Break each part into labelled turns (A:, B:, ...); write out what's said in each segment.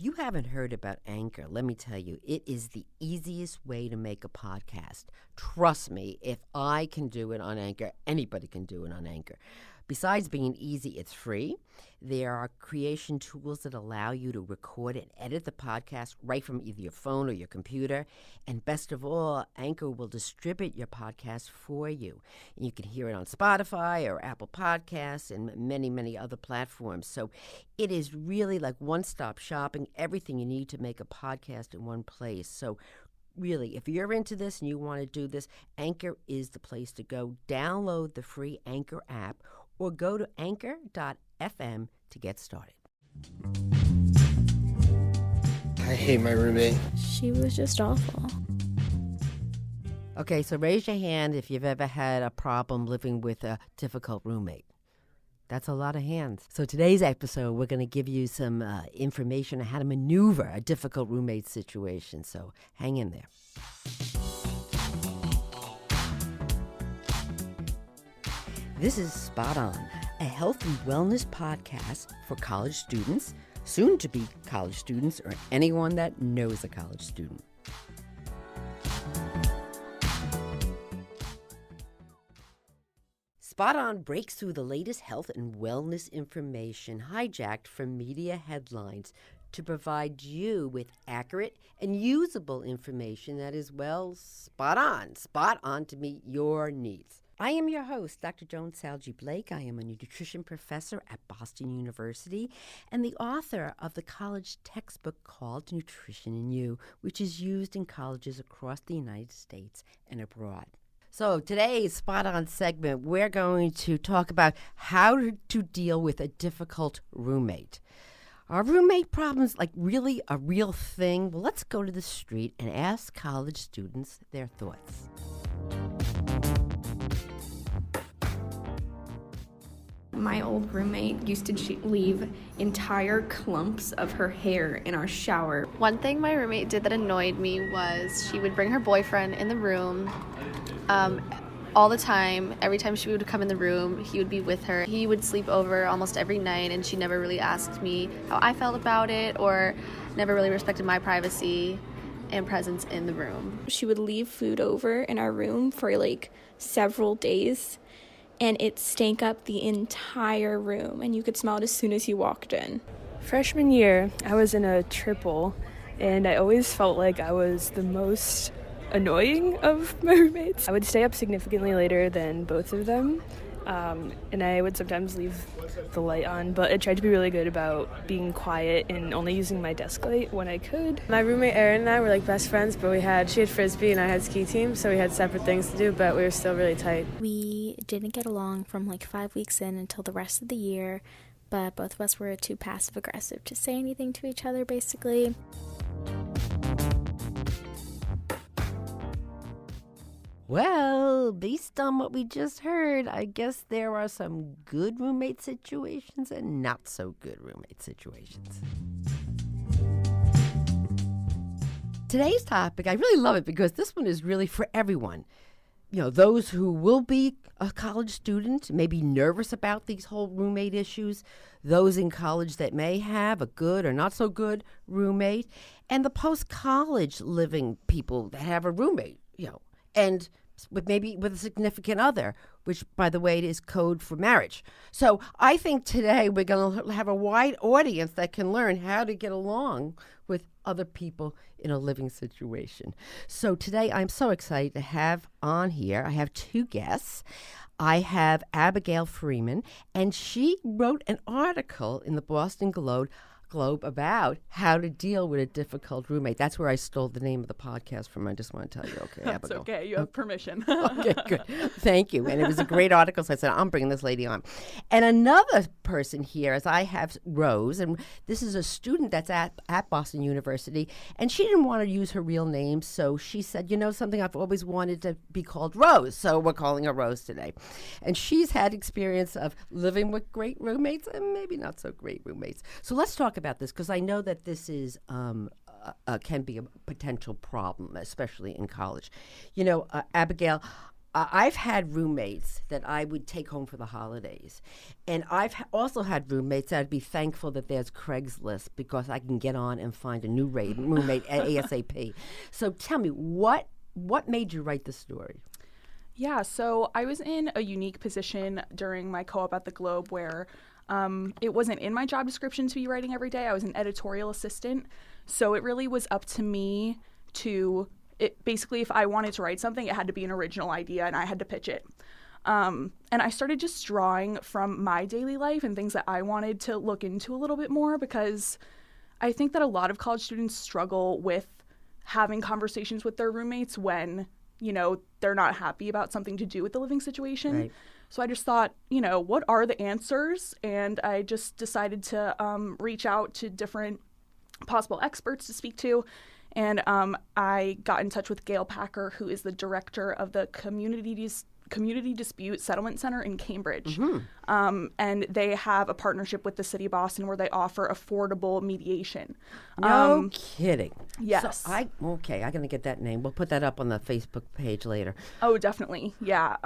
A: If you haven't heard about Anchor, let me tell you, it is the easiest way to make a podcast. Trust me, if I can do it on Anchor, anybody can do it on Anchor. Besides being easy, it's free. There are creation tools that allow you to record and edit the podcast right from either your phone or your computer. And best of all, Anchor will distribute your podcast for you. And you can hear it on Spotify or Apple Podcasts and many, many other platforms. So it is really like one-stop shopping, everything you need to make a podcast in one place. So really, if you're into this and you want to do this, Anchor is the place to go. Download the free Anchor app or go to anchor.fm to get started.
B: I hate my roommate.
C: She was just awful.
A: Okay, so raise your hand if you've ever had a problem living with a difficult roommate. That's a lot of hands. So today's episode, we're going to give you some information on how to maneuver a difficult roommate situation. So hang in there. This is Spot On, a health and wellness podcast for college students, soon to be college students, or anyone that knows a college student. Spot On breaks through the latest health and wellness information hijacked from media headlines to provide you with accurate and usable information that is, well, spot on to meet your needs. I am your host, Dr. Joan Salge Blake. I am a nutrition professor at Boston University and the author of the college textbook called Nutrition in You, which is used in colleges across the United States and abroad. So today's Spot On segment, we're going to talk about how to deal with a difficult roommate. Are roommate problems like really a real thing? Well, let's go to the street and ask college students their thoughts.
C: My old roommate used to leave entire clumps of her hair in our shower.
D: One thing my roommate did that annoyed me was she would bring her boyfriend in the room all the time. Every time she would come in the room, he would be with her. He would sleep over almost every night, and she never really asked me how I felt about it or never really respected my privacy and presence in the room.
E: She would leave food over in our room for like several days, and it stank up the entire room, and you could smell it as soon as you walked in.
F: Freshman year, I was in a triple, and I always felt like I was the most annoying of my roommates. I would stay up significantly later than both of them, and I would sometimes leave the light on, but I tried to be really good about being quiet and only using my desk light when I could.
G: My roommate Erin and I were like best friends, but she had Frisbee and I had ski team, so we had separate things to do, but we were still really tight.
C: We didn't get along from like 5 weeks in until the rest of the year, but both of us were too passive aggressive to say anything to each other, basically.
A: Well, based on what we just heard, I guess there are some good roommate situations and not so good roommate situations. Today's topic, I really love it because this one is really for everyone. You know, those who will be a college student, may be nervous about these whole roommate issues, those in college that may have a good or not so good roommate, and the post-college living people that have a roommate, and maybe with a significant other, which, by the way, is code for marriage. So I think today we're going to have a wide audience that can learn how to get along with other people in a living situation. So today I'm so excited to have on here, I have two guests. I have Abigail Freeman, and she wrote an article in the Boston Globe about how to deal with a difficult roommate. That's where I stole the name of the podcast from. I just want to tell you. Okay,
H: That's
A: Abigail.
H: okay. You have permission.
A: Okay, good. Thank you. And it was a great article, so I said, I'm bringing this lady on. And another person here is I have Rose, and this is a student that's at Boston University, and she didn't want to use her real name, so she said, something, I've always wanted to be called Rose, so we're calling her Rose today. And she's had experience of living with great roommates and maybe not so great roommates. So let's talk about this, because I know that this is can be a potential problem, especially in college. Abigail, I've had roommates that I would take home for the holidays. And I've also had roommates that I'd be thankful that there's Craigslist because I can get on and find a new roommate ASAP. So tell me, what made you write the story?
H: Yeah, so I was in a unique position during my co-op at the Globe where it wasn't in my job description to be writing every day. I was an editorial assistant. So it really was up to me to... basically, if I wanted to write something, it had to be an original idea and I had to pitch it. And I started just drawing from my daily life and things that I wanted to look into a little bit more, because I think that a lot of college students struggle with having conversations with their roommates when, they're not happy about something to do with the living situation.
A: Right.
H: So I just thought, what are the answers? And I just decided to reach out to different possible experts to speak to. And I got in touch with Gail Packer, who is the director of the Community Dispute Settlement Center in Cambridge. Mm-hmm. And they have a partnership with the city of Boston where they offer affordable mediation.
A: No kidding.
H: Yes.
A: So I'm going to get that name. We'll put that up on the Facebook page later.
H: Oh, definitely. Yeah.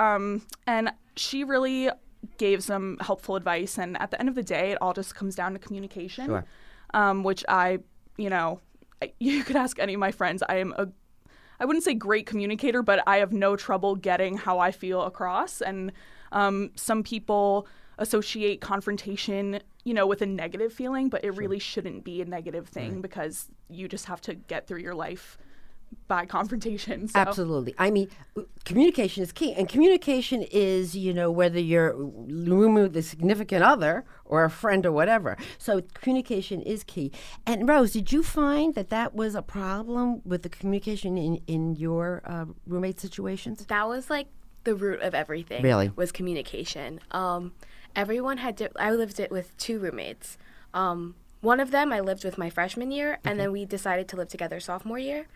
H: And she really gave some helpful advice. And at the end of the day, it all just comes down to communication,
A: sure.
H: Which you could ask any of my friends. I wouldn't say great communicator, but I have no trouble getting how I feel across. And some people associate confrontation, with a negative feeling, but it really shouldn't be a negative thing, because you just have to get through your life by confrontation. So.
A: Absolutely. I mean, communication is key. And communication is, whether you're rooming with a significant other or a friend or whatever. So communication is key. And Rose, did you find that was a problem with the communication in your roommate situations?
I: That was like the root of everything.
A: Really?
I: Was communication. Everyone had I lived it with two roommates. One of them I lived with my freshman year, and then we decided to live together sophomore year.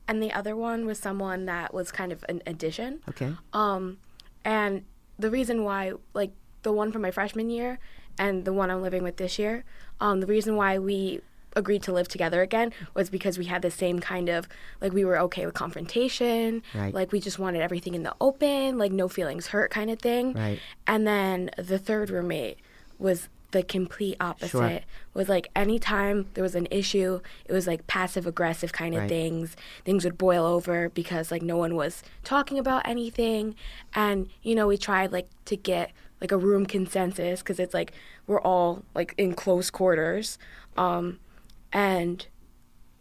I: And the other one was someone that was kind of an addition.
A: Okay.
I: And the reason why, like, the one from my freshman year and the one I'm living with this year, the reason why we agreed to live together again was because we had the same kind of, like, we were okay with confrontation.
A: Right.
I: Like, we just wanted everything in the open, like, no feelings hurt kind of thing.
A: Right.
I: And then the third roommate was the complete opposite.
A: Sure.
I: Was like anytime there was an issue, it was like passive aggressive kind of things would boil over because like no one was talking about anything. And we tried like to get like a room consensus because it's like we're all like in close quarters, and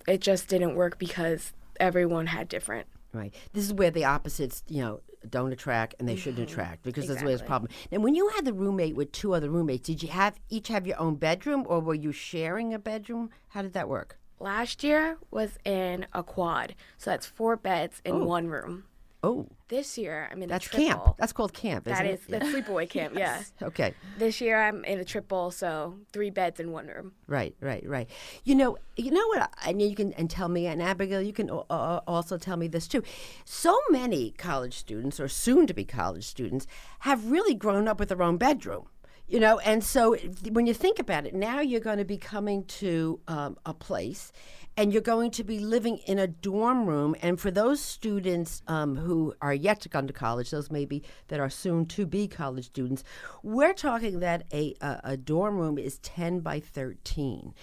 I: it just didn't work because everyone had different.
A: Right. This is where the opposites, don't attract and they shouldn't attract, because that's where there's a problem. And when you had the roommate with two other roommates, did you each have your own bedroom, or were you sharing a bedroom? How did that work?
I: Last year was in a quad, so that's 4 beds in one room.
A: Oh.
I: This year, I'm in
A: that's
I: a triple.
A: Camp. That's called camp, isn't it?
I: That's sleepaway camp,
A: yes. Yeah. Okay.
I: This year, I'm in a triple, so 3 beds in 1 room.
A: Right. You know what? I mean, you can and tell me, and Abigail, you can also tell me this too. So many college students, or soon-to-be college students, have really grown up with their own bedroom. And so when you think about it, now you're going to be coming to a place, and you're going to be living in a dorm room. And for those students who are yet to come to college, those maybe that are soon to be college students, we're talking that a dorm room is 10 by 13.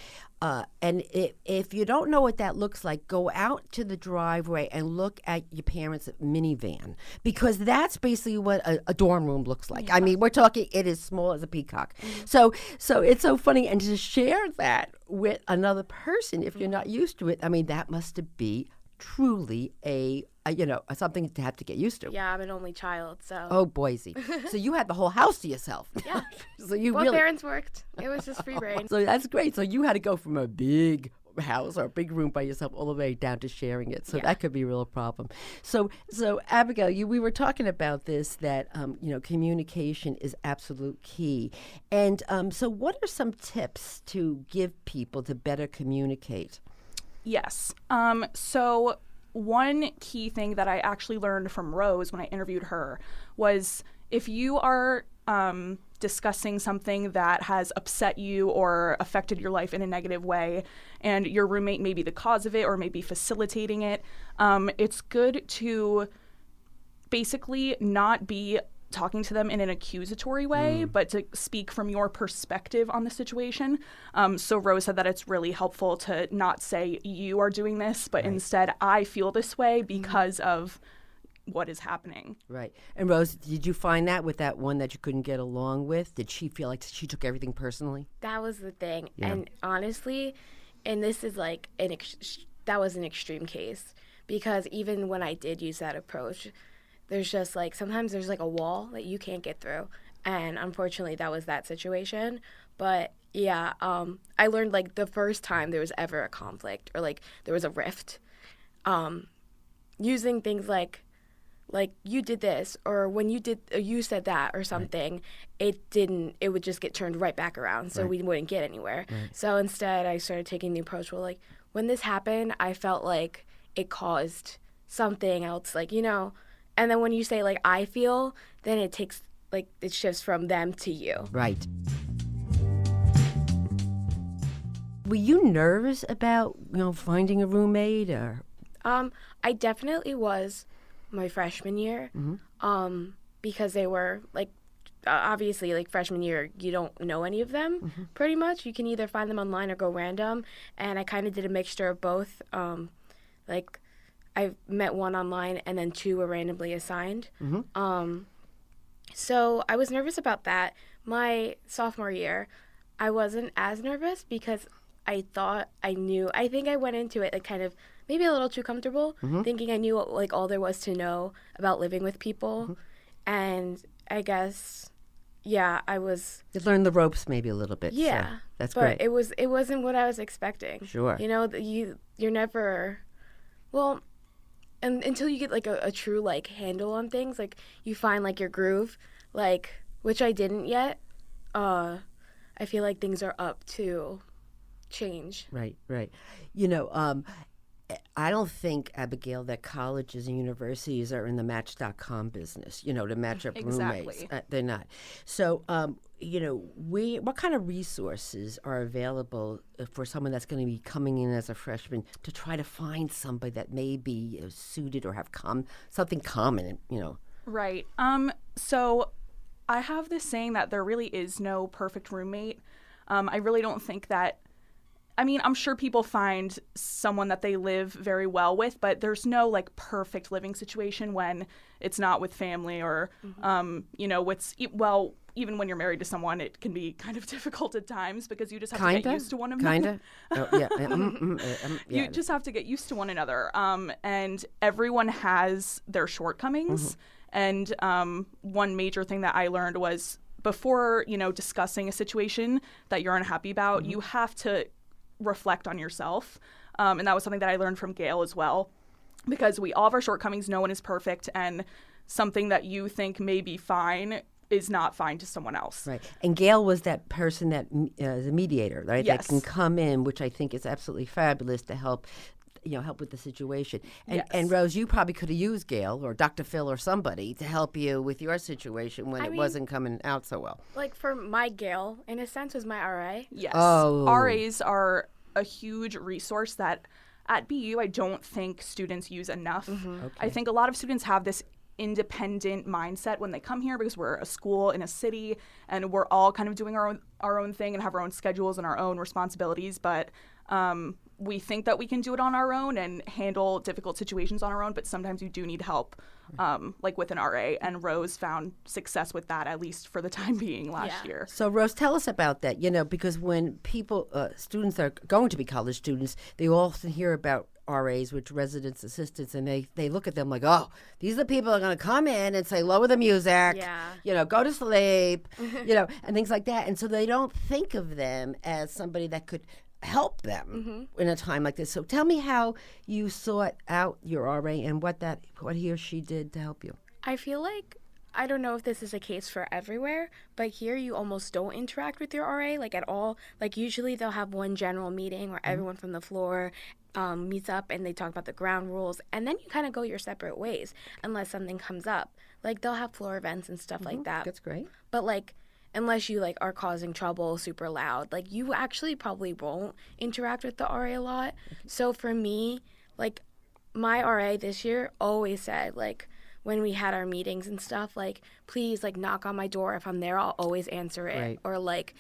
A: And if you don't know what that looks like, go out to the driveway and look at your parents' minivan, because that's basically what a dorm room looks like. Yeah. I mean, we're talking, it is small as a peacock. Mm-hmm. So it's so funny. And to share that with another person, if you're not used to it, I mean, that must be truly something to have to get used to.
I: Yeah, I'm an only child, so.
A: Oh, Boise. So you had the whole house to yourself.
I: Yeah.
A: So you
I: Both parents worked. It was just free reign.
A: So that's great. So you had to go from a big house or a big room by yourself all the way down to sharing it. So that could be a real problem. So Abigail, we were talking about this, that communication is absolute key. And so what are some tips to give people to better communicate?
H: Yes. So one key thing that I actually learned from Rose when I interviewed her was if you are discussing something that has upset you or affected your life in a negative way, and your roommate may be the cause of it or may be facilitating it, it's good to basically not be talking to them in an accusatory way, but to speak from your perspective on the situation. So Rose said that it's really helpful to not say you are doing this, but instead I feel this way because of what is happening.
A: Right. And Rose, did you find that with that one that you couldn't get along with? Did she feel like she took everything personally?
I: That was the thing.
A: Yeah.
I: And honestly, and this is like that was an extreme case, because even when I did use that approach, there's just like sometimes there's like a wall that you can't get through, and unfortunately that was that situation. But yeah, I learned like the first time there was ever a conflict or like there was a rift, using things like you did this, or when you said that or something, it would just get turned right back around, so we wouldn't get anywhere. So instead I started taking the approach, well, like when this happened, I felt like it caused something else, like, and then when you say like I feel, then it takes like it shifts from them to you.
A: Right. Were you nervous about, finding a roommate or?
I: I definitely was my freshman year, because they were like, obviously like freshman year, you don't know any of them pretty much. You can either find them online or go random. And I kind of did a mixture of both. Like I met one online and then two were randomly assigned. So I was nervous about that. My sophomore year, I wasn't as nervous because I thought I knew. I think I went into it like kind of maybe a little too comfortable, thinking I knew like all there was to know about living with people. And I guess, yeah, I was.
A: You learned the ropes maybe a little bit.
I: Yeah,
A: so that's
I: but
A: great.
I: it wasn't what I was expecting.
A: Sure.
I: You're never, well, and until you get like a true like handle on things, like you find like your groove, like, which I didn't yet. I feel like things are up to change.
A: Right. I don't think, Abigail, that colleges and universities are in the Match.com business, to match up roommates.
H: Exactly.
A: They're not. So, what kind of resources are available for someone that's going to be coming in as a freshman to try to find somebody that may be suited or have something common,
H: Right. So I have this saying that there really is no perfect roommate. I really don't think that. I mean, I'm sure people find someone that they live very well with, but there's no like perfect living situation when it's not with family or, even when you're married to someone, it can be kind of difficult at times because you just have to get used to one another.
A: Oh, yeah.
H: You just have to get used to one another. And everyone has their shortcomings. And one major thing that I learned was before, discussing a situation that you're unhappy about, you have to reflect on yourself. And that was something that I learned from Gail as well, because we all have our shortcomings. No one is perfect. And something that you think may be fine is not fine to someone else.
A: Right. And Gail was that person that is a mediator, right?
H: Yes.
A: That can come in, which I think is absolutely fabulous to help with the situation. And,
H: Yes.
A: and Rose, you probably could have used Gail or Dr. Phil or somebody to help you with your situation when it wasn't coming out so well.
I: Like for my Gail, in a sense, was my RA.
H: Yes.
A: Oh.
H: RAs are a huge resource that at BU I don't think students use enough.
A: Okay.
H: I think a lot of students have this independent mindset when they come here because we're a school in a city and we're all kind of doing our own thing and have our own schedules and our own responsibilities, but we think that we can do it on our own and handle difficult situations on our own, but sometimes you do need help, like with an RA, and Rose found success with that, at least for the time being last year.
A: So, Rose, tell us about that, because when students are going to be college students, they often hear about RAs, which residence assistants, and they look at them like, oh, these are the people that are going to come in and say, lower the music, go to sleep, and things like that. And so they don't think of them as somebody that could help them in a time like this. So tell me how you sought out your RA and what he or she did to help you.
I: I feel like, I don't know if this is a case for everywhere, but here you almost don't interact with your RA like at all. Like usually they'll have one general meeting where everyone from the floor meets up and they talk about the ground rules, and then you kind of go your separate ways unless something comes up. Like they'll have floor events and stuff like that.
A: That's great.
I: But like, unless you like are causing trouble super loud, like you actually probably won't interact with the RA a lot. So for me, like my RA this year always said like, when we had our meetings and stuff, like, please, like, knock on my door. If I'm there, I'll always answer it.
A: Right.
I: Or, like,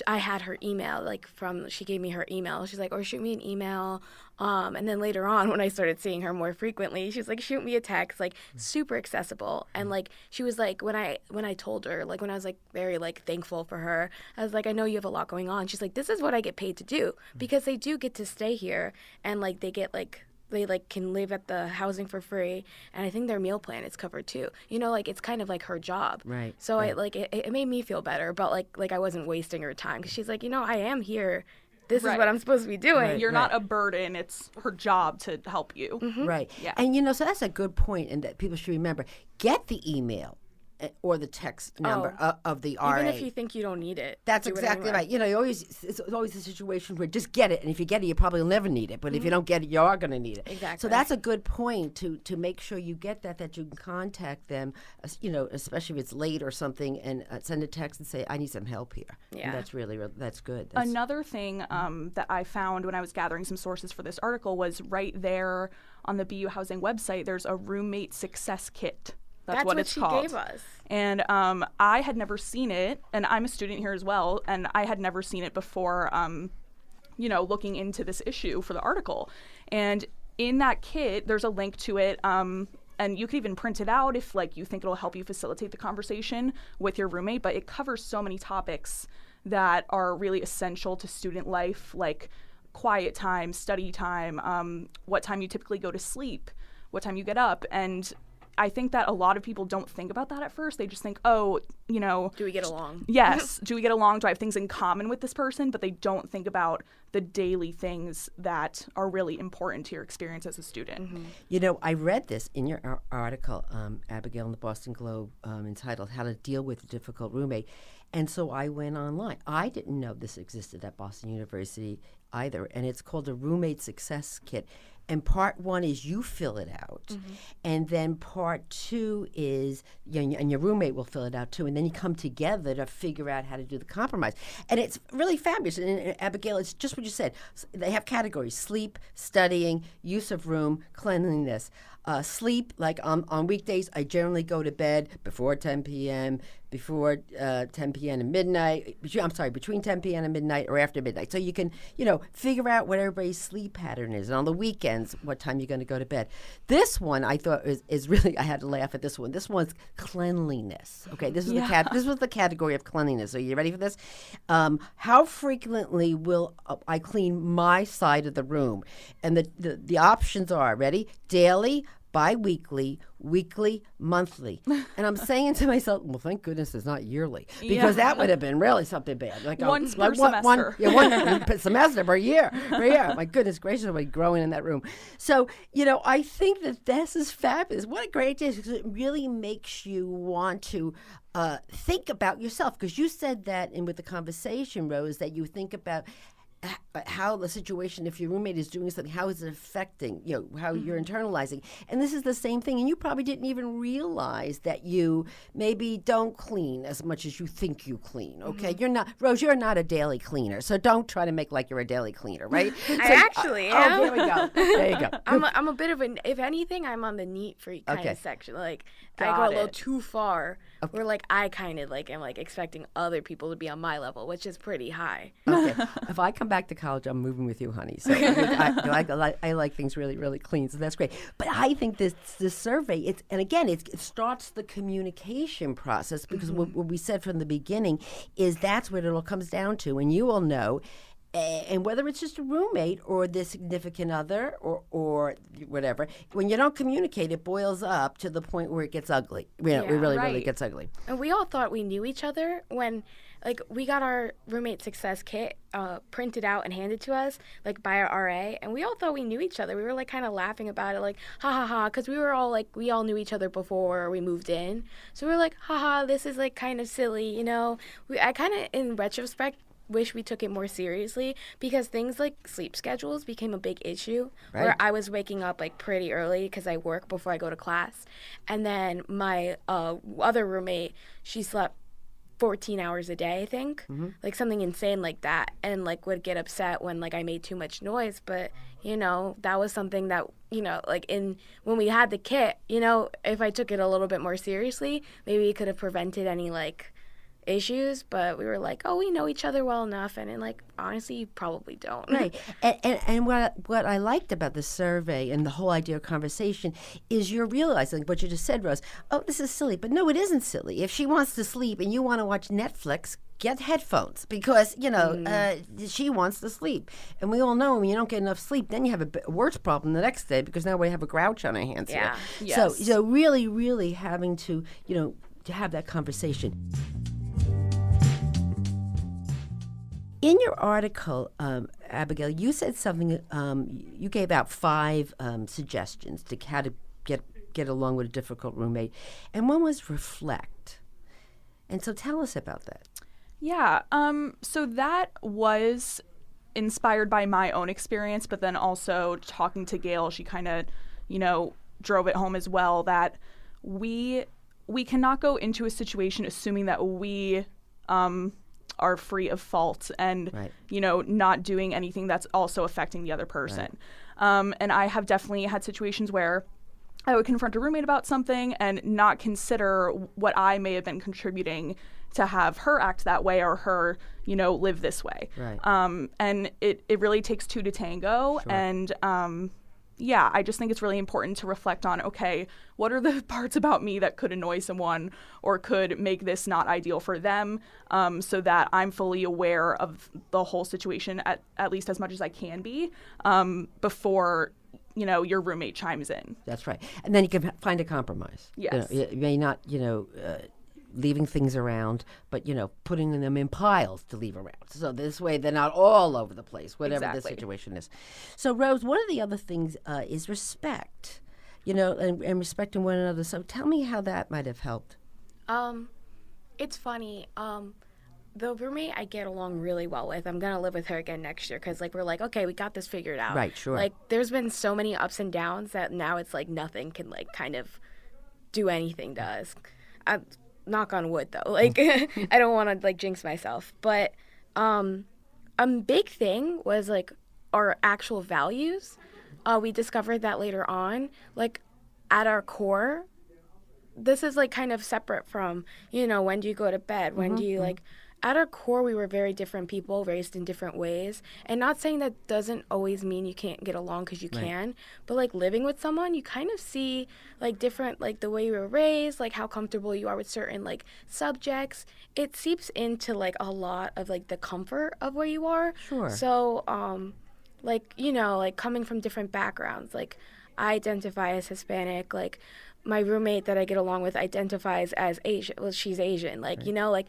I: I had her email, like, she gave me her email. She's like, or shoot me an email. And then later on, when I started seeing her more frequently, she's like, shoot me a text, like, super accessible. And, like, she was like, when I told her, like, when I was, like, very, like, thankful for her, I was like, I know you have a lot going on. She's like, this is what I get paid to do, because they do get to stay here, and, like, they get, like, they, like, can live at the housing for free, and I think their meal plan is covered too. You know, like, it's kind of like her job.
A: Right.
I: So
A: right.
I: I, like, it made me feel better, but like I wasn't wasting her time, because she's like, you know, I am here. This is what I'm supposed to be doing.
A: Right,
H: You're not a burden. It's her job to help you.
A: Right.
H: Yeah.
A: And, you know, so that's a good point, and that people should remember. Get the email or the text number of the RA.
I: Even if you think you don't need it.
A: That's exactly right. You know, it's always a situation where just get it, and if you get it, you probably will never need it. But if you don't get it, you are going to need it.
I: Exactly.
A: So that's a good point to make sure you get that you can contact them, you know, especially if it's late or something, and send a text and say, I need some help here.
I: Yeah.
A: And that's really that's good.
H: Another thing that I found when I was gathering some sources for this article was right there on the BU Housing website, there's a roommate success kit. That's what it's called.
I: She gave us.
H: And I had never seen it, and I'm a student here as well, and I had never seen it before, you know, looking into this issue for the article. And in that kit, there's a link to it, and you could even print it out if, like, you think it'll help you facilitate the conversation with your roommate, but it covers so many topics that are really essential to student life, like quiet time, study time, what time you typically go to sleep, what time you get up, and I think that a lot of people don't think about that at first. They just think, oh, you know.
I: Do we get along?
H: Yes. Do we get along? Do I have things in common with this person? But they don't think about the daily things that are really important to your experience as a student.
A: You know, I read this in your article, Abigail, in the Boston Globe, entitled How to Deal with a Difficult Roommate. And so I went online. I didn't know this existed at Boston University either. And it's called a Roommate Success Kit. And part one is you fill it out. And then part two is, and your roommate will fill it out too. And then you come together to figure out how to do the compromise. And it's really fabulous. And Abigail, it's just what you said. They have categories: sleep, studying, use of room, cleanliness. Sleep, like on weekdays, I generally go to bed before 10 p.m., before 10 p.m. and midnight. Between 10 p.m. and midnight or after midnight. So you can, you know, figure out what everybody's sleep pattern is. And on the weekends, what time you're going to go to bed. This one, I thought is really, I had to laugh at this one. This one's cleanliness. Okay, this is this was the category of cleanliness. Are you ready for this? How frequently will I clean my side of the room? And the options are, ready? Daily, bi-weekly, weekly, monthly. And I'm saying to myself, well, thank goodness it's not yearly, because that would have been really something bad. Like
H: once per semester.
A: One semester per year. My goodness gracious, I'll be growing in that room. So, you know, I think that this is fabulous. What a great day, because it really makes you want to think about yourself. Because you said that with the conversation, Rose, that you think about how the situation, if your roommate is doing something, how is it affecting, you know, how you're internalizing. And this is the same thing. And you probably didn't even realize that you maybe don't clean as much as you think you clean, okay? You're not, Rose, you're not a daily cleaner. So don't try to make like you're a daily cleaner, right?
I: I actually am.
A: Oh, there we go. There you go.
I: I'm a bit of if anything, I'm on the neat freak kind of section. Like, I go a little too far. Where, like, I kind of, like, am, like, expecting other people to be on my level, which is pretty high.
A: Okay. If I come back to college, I'm moving with you, honey. So I like things really, really clean. So that's great. But I think this survey, it starts the communication process, because what we said from the beginning is that's what it all comes down to. And you will know. And whether it's just a roommate or the significant other or whatever, when you don't communicate, it boils up to the point where it gets ugly. It really gets ugly.
I: And we all thought we knew each other when, like, we got our roommate success kit printed out and handed to us, like, by our RA, and we all thought we knew each other. We were, like, kind of laughing about it, like, ha ha ha, because we were all, like, we all knew each other before we moved in. So we were like, ha ha, this is, like, kind of silly, you know? I kind of, in retrospect, wish we took it more seriously, because things like sleep schedules became a big issue, where I was waking up, like, pretty early because I work before I go to class, and then my other roommate, she slept 14 hours a day, I think. Like something insane like that, and like would get upset when like I made too much noise. But you know, that was something that, you know, like when we had the kit, you know, if I took it a little bit more seriously, maybe it could have prevented any like issues. But we were like, oh, we know each other well enough, and like honestly, you probably don't.
A: Right. And what I liked about the survey and the whole idea of conversation is you're realizing what you just said, Rose. Oh, this is silly, but no, it isn't silly. If she wants to sleep and you want to watch Netflix, get headphones because, you know, she wants to sleep. And we all know when you don't get enough sleep, then you have a worse problem the next day because now we have a grouch on our hands.
I: Yeah.
A: Here. Yes. So really, really having to, you know, to have that conversation. In your article, Abigail, you said something, you gave out 5 suggestions to how to get along with a difficult roommate. And one was reflect. And so tell us about that.
H: Yeah, so that was inspired by my own experience, but then also talking to Gail, she kind of, you know, drove it home as well that we cannot go into a situation assuming that we are free of fault and, you know, not doing anything that's also affecting the other person. And I have definitely had situations where I would confront a roommate about something and not consider what I may have been contributing to have her act that way or her, you know, live this way. And it really takes 2 to tango. And yeah, I just think it's really important to reflect on, okay, what are the parts about me that could annoy someone or could make this not ideal for them, so that I'm fully aware of the whole situation at least as much as I can be before, you know, your roommate chimes in.
A: That's right. And then you can find a compromise.
H: Yes.
A: You know, you may not, you know, leaving things around, but, you know, putting them in piles to leave around. So this way they're not all over the place, whatever the situation is. So, Rose, one of the other things is respect, you know, and respecting one another. So tell me how that might have helped.
I: It's funny. The roommate I get along really well with, I'm going to live with her again next year because, like, we're like, okay, we got this figured out.
A: Right, sure.
I: Like, there's been so many ups and downs that now it's like nothing can, like, kind of do anything to us. Knock on wood, though. Like, I don't want to, like, jinx myself. But a big thing was, like, our actual values. We discovered that later on. Like, at our core, this is, like, kind of separate from, you know, when do you go to bed? When do you, like... At our core, we were very different people, raised in different ways. And not saying that doesn't always mean you can't get along, because you can. But, like, living with someone, you kind of see, like, different, like, the way you were raised, like, how comfortable you are with certain, like, subjects. It seeps into, like, a lot of, like, the comfort of where you are.
A: Sure.
I: So, like, you know, like, coming from different backgrounds, like, I identify as Hispanic, like, my roommate that I get along with identifies as Asian. Well, she's Asian, like, you know, like,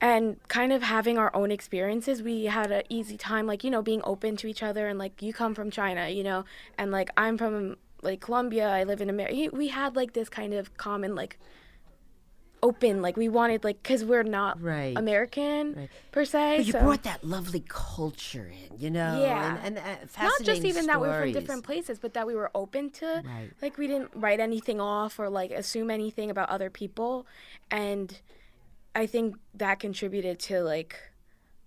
I: and kind of having our own experiences, we had an easy time, like, you know, being open to each other. And, like, you come from China, you know, and, like, I'm from, like, Colombia. I live in America. We had, like, this kind of common, like, open, like, we wanted, like, because we're not American per se.
A: But you brought that lovely culture in, you know?
I: Yeah.
A: And fascinating
I: not just even
A: stories.
I: that we were from different places, but that we were open to, like, we didn't write anything off or, like, assume anything about other people. And I think that contributed to, like,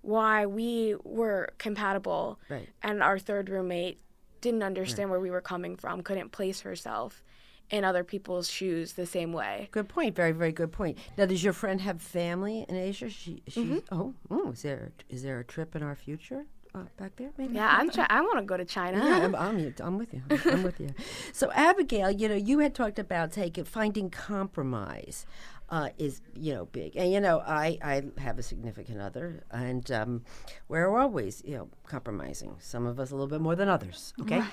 I: why we were compatible. And our third roommate didn't understand where we were coming from, couldn't place herself in other people's shoes the same way.
A: Good point. Very, very good point. Now, does your friend have family in Asia? Is there a trip in our future back there? Maybe.
I: Yeah, I want to go to China.
A: Yeah, I'm with you. I'm with you. So, Abigail, you know, you had talked about finding compromise. Is, you know, big. And, you know, I have a significant other, and we're always, you know, compromising. Some of us a little bit more than others, okay?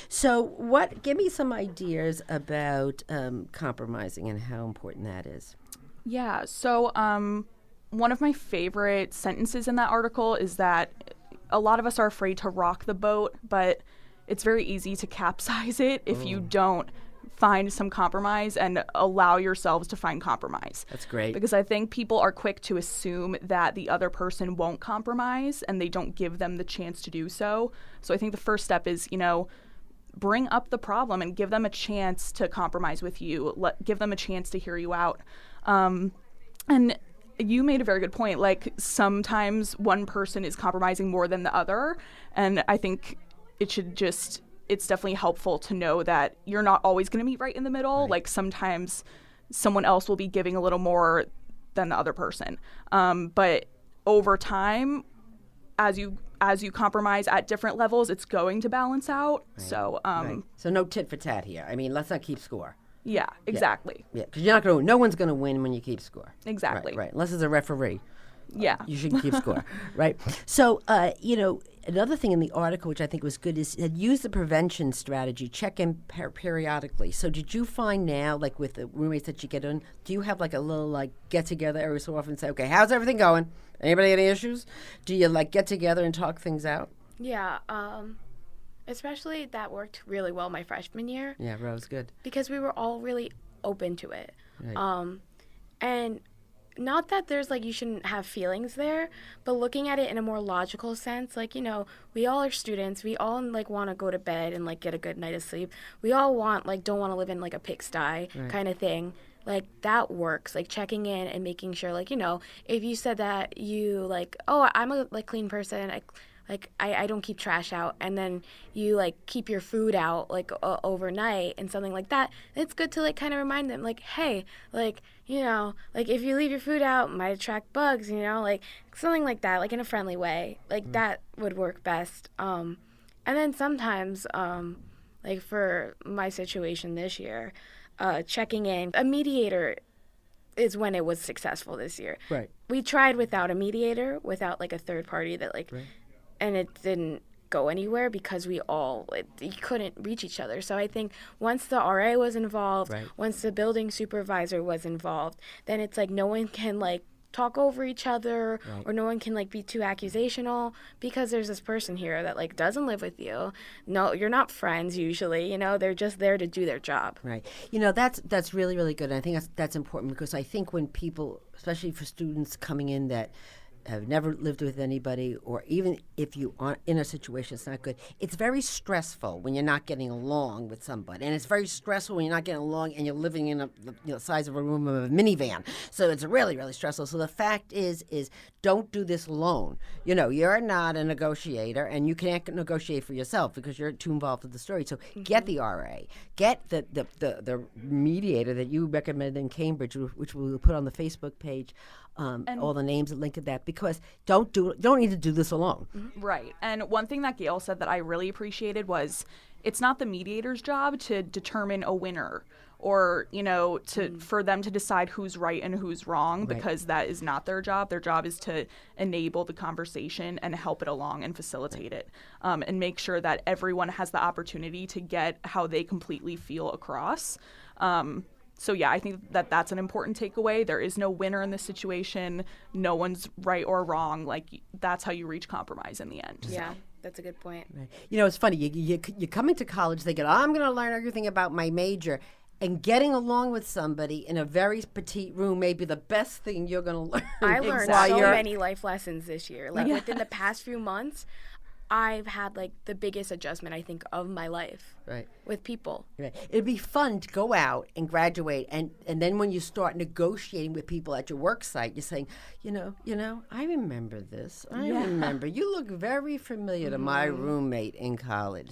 A: So give me some ideas about compromising and how important that is.
H: Yeah, so one of my favorite sentences in that article is that a lot of us are afraid to rock the boat, but it's very easy to capsize it if you don't find some compromise and allow yourselves to find compromise.
A: That's great.
H: Because I think people are quick to assume that the other person won't compromise and they don't give them the chance to do so. So I think the first step is, you know, bring up the problem and give them a chance to compromise with you. Give them a chance to hear you out. And you made a very good point. Like, sometimes one person is compromising more than the other. And I think it's definitely helpful to know that you're not always going to meet right in the middle. Like, sometimes someone else will be giving a little more than the other person. But over time, as you compromise at different levels, it's going to balance out. So
A: So no tit for tat here. I mean, let's not keep score.
H: Yeah, exactly.
A: Yeah, because no one's going to win when you keep score.
H: Exactly.
A: Right. Unless it's a referee.
H: Yeah.
A: You shouldn't keep score, right? So, another thing in the article, which I think was good, is use the prevention strategy, check in periodically. So did you find now, like with the roommates that you get in, do you have like a little like get together every so often and say, okay, how's everything going? Anybody any issues? Do you like get together and talk things out?
I: Yeah, especially that worked really well my freshman year.
A: Yeah, Rose, good.
I: Because we were all really open to it.
A: Right.
I: And not that there's like you shouldn't have feelings there, but looking at it in a more logical sense, like, we all are students. We all like want to go to bed and like get a good night of sleep. We all don't want to live in like a pigsty kind of thing. Like, that works, like checking in and making sure, like, if you said that you like, oh, I'm a like clean person, I don't keep trash out, and then you like keep your food out like overnight and something like that, it's good to like kind of remind them, like, hey, like, like if you leave your food out, it might attract bugs, like something like that, like in a friendly way, like that would work best. And then sometimes like for my situation this year, checking in, a mediator is when it was successful this year.
A: Right.
I: We tried without a mediator, without like a third party that like, and it didn't go anywhere because we couldn't reach each other. So I think once the RA was involved, once the building supervisor was involved, then it's like no one can like talk over each other, or no one can like be too accusational, because there's this person here that like doesn't live with you. No, you're not friends usually, they're just there to do their job.
A: Right. That's really, really good. And I think that's important, because I think when people, especially for students coming in that have never lived with anybody, or even if you are in a situation that's not good, it's very stressful when you're not getting along with somebody, and it's very stressful when you're not getting along and you're living in the size of a room of a minivan. So it's really, really stressful. So the fact is don't do this alone. You're not a negotiator, and you can't negotiate for yourself because you're too involved with the story. So get the RA, get the mediator that you recommended in Cambridge, which we'll put on the Facebook page. All the names that link to that, because don't need to do this alone.
H: Right. And one thing that Gail said that I really appreciated was, it's not the mediator's job to determine a winner, or for them to decide who's right and who's wrong, because that is not their job. Their job is to enable the conversation and help it along and facilitate it, and make sure that everyone has the opportunity to get how they completely feel across. So yeah, I think that that's an important takeaway. There is no winner in this situation. No one's right or wrong. Like, that's how you reach compromise in the end.
I: Yeah, that's a good point.
A: Right. It's funny. You come into college thinking, I'm going to learn everything about my major, and getting along with somebody in a very petite room may be the best thing you're going to learn.
I: I learned so many life lessons this year. Like, within the past few months, I've had like the biggest adjustment, I think, of my life.
A: Right.
I: With people.
A: Right. It'd be fun to go out and graduate, and then when you start negotiating with people at your work site, you're saying, I remember this. I remember. You look very familiar to my roommate in college.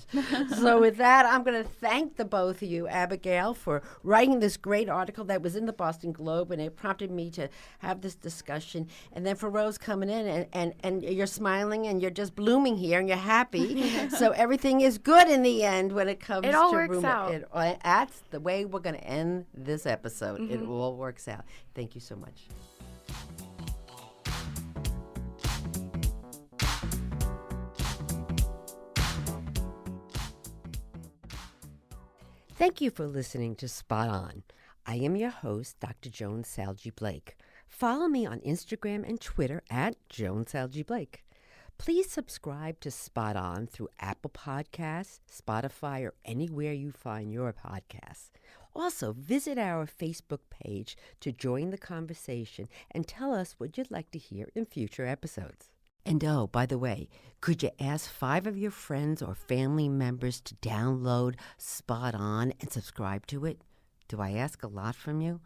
A: So with that, I'm going to thank the both of you, Abigail, for writing this great article that was in the Boston Globe, and it prompted me to have this discussion. And then for Rose coming in, and you're smiling, and you're just blooming here, and you're happy. So everything is good in the end when it comes
I: to
A: all
I: works out.
A: That's the way we're going to end this episode. It all works out. Thank you so much. Thank you for listening to Spot On. I am your host, Dr. Joan Salge Blake. Follow me on Instagram and Twitter at Joan Salge Blake. Please subscribe to Spot On through Apple Podcasts, Spotify, or anywhere you find your podcasts. Also, visit our Facebook page to join the conversation and tell us what you'd like to hear in future episodes. And oh, by the way, could you ask 5 of your friends or family members to download Spot On and subscribe to it? Do I ask a lot from you?